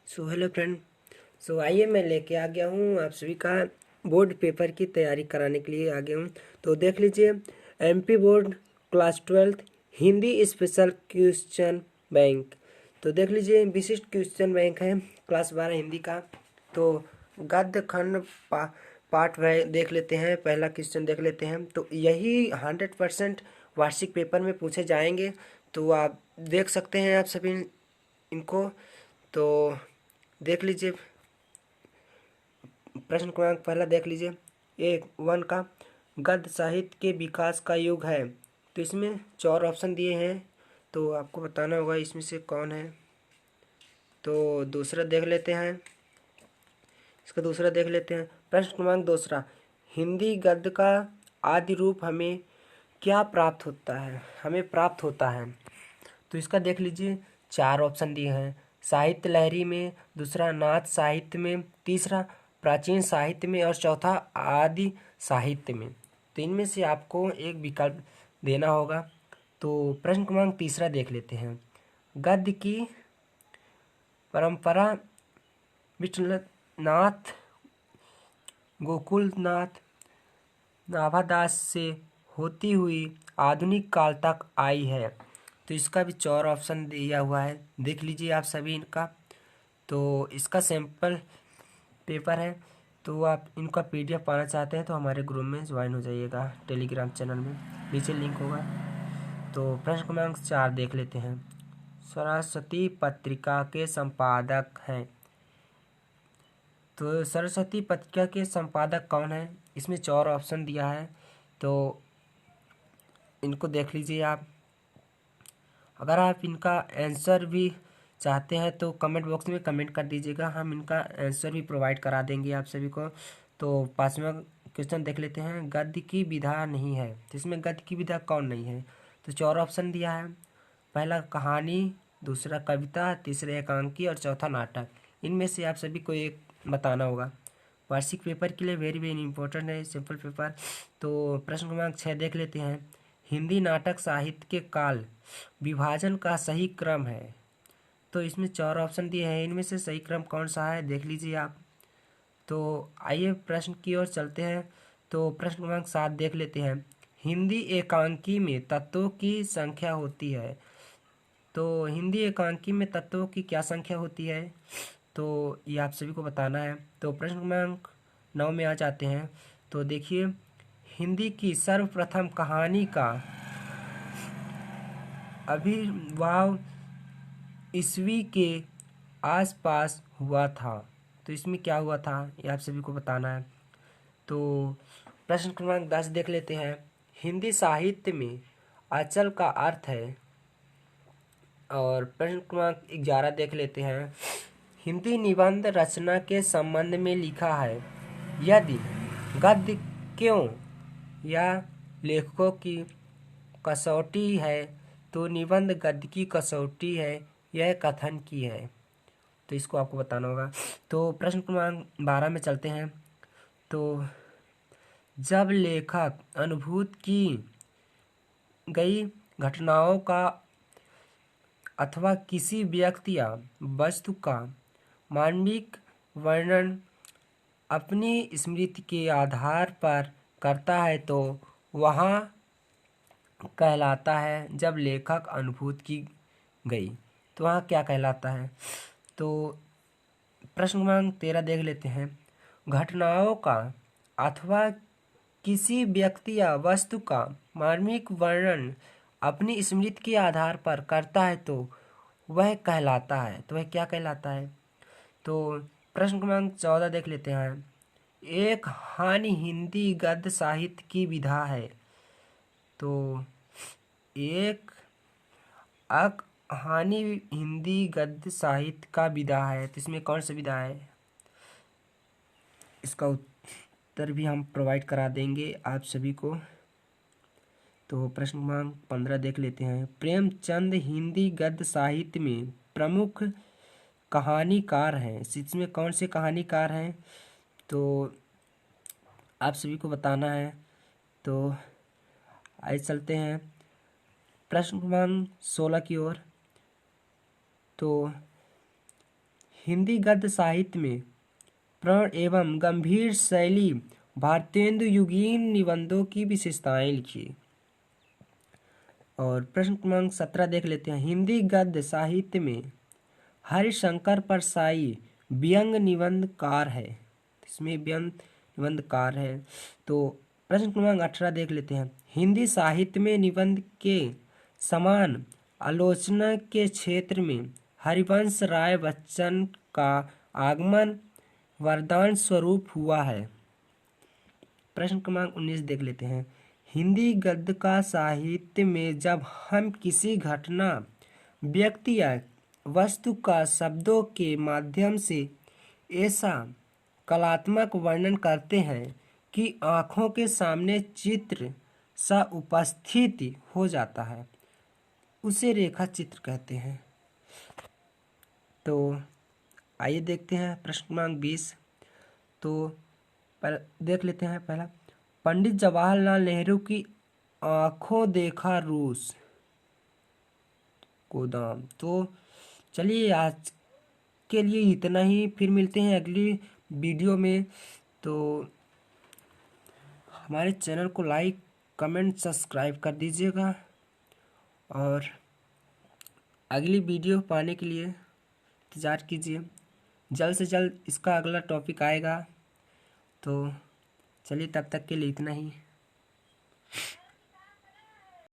Hello friend. आइए मैं लेके आ गया हूँ आप सभी का बोर्ड पेपर की तैयारी कराने के लिए आ गया हूँ। तो देख लीजिए, MP board class 12 Hindi special question bank. तो देख लीजिए, विशिष्ट क्वेश्चन बैंक है क्लास 12 हिंदी का। तो गद्य खंड पार्ट वह देख लेते हैं, पहला क्वेश्चन देख लेते हैं। तो यही 100% वार्षिक पेपर में पूछे जाएंगे। तो आप देख सकते हैं आप सभी इनको। तो देख लीजिए, प्रश्न क्रमांक पहला देख लीजिए, एक वन का गद्य साहित्य के विकास का युग है। तो इसमें 4 ऑप्शन दिए हैं, तो आपको बताना होगा इसमें से कौन है। तो दूसरा देख लेते हैं, इसका दूसरा देख लेते हैं। प्रश्न क्रमांक दूसरा, हिंदी गद्य का आदि रूप हमें क्या प्राप्त होता है, हमें प्राप्त होता है। तो इसका देख लीजिए, 4 ऑप्शन दिए हैं। साहित्य लहरी में, दूसरा नाथ साहित्य में, तीसरा प्राचीन साहित्य में और चौथा आदि साहित्य में। तो इनमें से आपको एक विकल्प देना होगा। तो प्रश्न क्रमांक तीसरा देख लेते हैं। गद्य की परंपरा विठलनाथ गोकुलनाथ नाभादास से होती हुई आधुनिक काल तक आई है। तो इसका भी 4 ऑप्शन दिया हुआ है, देख लीजिए आप सभी इनका। तो इसका सैंपल पेपर है। तो आप इनका पीडीएफ पाना चाहते हैं तो हमारे ग्रुप में ज्वाइन हो जाइएगा, टेलीग्राम चैनल में नीचे लिंक होगा। तो प्रश्न क्रमांक 4 देख लेते हैं। सरस्वती पत्रिका के संपादक हैं। तो सरस्वती पत्रिका के संपादक कौन है, इसमें 4 ऑप्शन दिया है। तो इनको देख लीजिए आप। अगर आप इनका आंसर भी चाहते हैं तो कमेंट बॉक्स में कमेंट कर दीजिएगा, हम इनका आंसर भी प्रोवाइड करा देंगे आप सभी को। तो 5वां क्वेश्चन देख लेते हैं। गद्य की विधा नहीं है, तो इसमें गद्य की विधा कौन नहीं है। तो 4 ऑप्शन दिया है। पहला कहानी, दूसरा कविता, तीसरा एकांकी और चौथा नाटक। इनमें से आप सभी को एक बताना होगा। वार्षिक पेपर के लिए वेरी वेरी इंपॉर्टेंट है सिंपल पेपर। तो प्रश्न क्रमांक 6 देख लेते हैं। हिंदी नाटक साहित्य के काल विभाजन का सही क्रम है। तो इसमें 4 ऑप्शन दिए हैं, इनमें से सही क्रम कौन सा है देख लीजिए आप। तो आइए प्रश्न की ओर चलते हैं। तो प्रश्न क्रमांक 7 देख लेते हैं। हिंदी एकांकी में तत्वों की संख्या होती है। तो हिंदी एकांकी में तत्वों की क्या संख्या होती है, तो ये आप सभी को बताना है। तो प्रश्न क्रमांक 9 में आ जाते हैं। तो देखिए, हिंदी की सर्वप्रथम कहानी का आविर्भाव ईस्वी के आसपास हुआ था। तो इसमें क्या हुआ था ये आप सभी को बताना है। तो प्रश्न क्रमांक 10 देख लेते हैं। हिंदी साहित्य में अचल का अर्थ है। और प्रश्न क्रमांक 11 देख लेते हैं। हिंदी निबंध रचना के संबंध में लिखा है, यदि गद्य क्यों या लेखकों की कसौटी है तो निबंध गद्य की कसौटी है, यह कथन की है। तो इसको आपको बताना होगा। तो प्रश्न क्रमांक 12 में चलते हैं। तो जब लेखक अनुभूत की गई घटनाओं का अथवा किसी व्यक्ति या वस्तु का मानविक वर्णन अपनी स्मृति के आधार पर करता है तो वहाँ कहलाता है। जब लेखक अनुभूत की गई तो वहाँ क्या कहलाता है। तो प्रश्न क्रमांक 13 देख लेते हैं। घटनाओं का अथवा किसी व्यक्ति या वस्तु का मार्मिक वर्णन अपनी स्मृति के आधार पर करता है तो वह कहलाता है, तो वह क्या कहलाता है। तो प्रश्न क्रमांक 14 देख लेते हैं। एक हानि हिंदी गद्य साहित्य की विधा है। तो एक अक हानि हिंदी गद्य साहित्य का विधा है, तो इसमें कौन सा विधा है, इसका उत्तर भी हम प्रोवाइड करा देंगे आप सभी को। तो प्रश्न क्रमांक 15 देख लेते हैं। प्रेमचंद हिंदी गद्य साहित्य में प्रमुख कहानीकार हैं, इसमें कौन से कहानीकार हैं, तो आप सभी को बताना है। तो आइए चलते हैं प्रश्न क्रमांक 16 की ओर। तो हिंदी गद्य साहित्य में प्रण एवं गंभीर शैली भारतेंदु युगीन निबंधों की विशेषताएं लिखिए। और प्रश्न क्रमांक 17 देख लेते हैं। हिंदी गद्य साहित्य में हरिशंकर परसाई व्यंग निबंधकार है। इसमें व्यंग निबंधकार है। तो प्रश्न क्रमांक 18 देख लेते हैं। हिंदी साहित्य में निबंध के समान आलोचना के क्षेत्र में हरिवंश राय बच्चन का आगमन वरदान स्वरूप हुआ है। प्रश्न क्रमांक 19 देख लेते हैं। हिंदी गद्य का साहित्य में जब हम किसी घटना, व्यक्ति या वस्तु का शब्दों के माध्यम से ऐसा कलात्मक वर्णन करते हैं कि आँखों के सामने चित्र सा उपस्थित हो जाता है, उसे रेखा चित्र कहते हैं। तो आइए देखते हैं प्रश्न क्रमांक 20। तो देख लेते हैं पहला। पंडित जवाहरलाल नेहरू की आंखों देखा रूस को दाम। तो चलिए आज के लिए इतना ही, फिर मिलते हैं अगली वीडियो में। तो हमारे चैनल को लाइक, कमेंट, सब्सक्राइब कर दीजिएगा और अगली वीडियो पाने के लिए इंतज़ार कीजिए। जल्द से जल्द इसका अगला टॉपिक आएगा। तो चलिए तब तक के लिए इतना ही।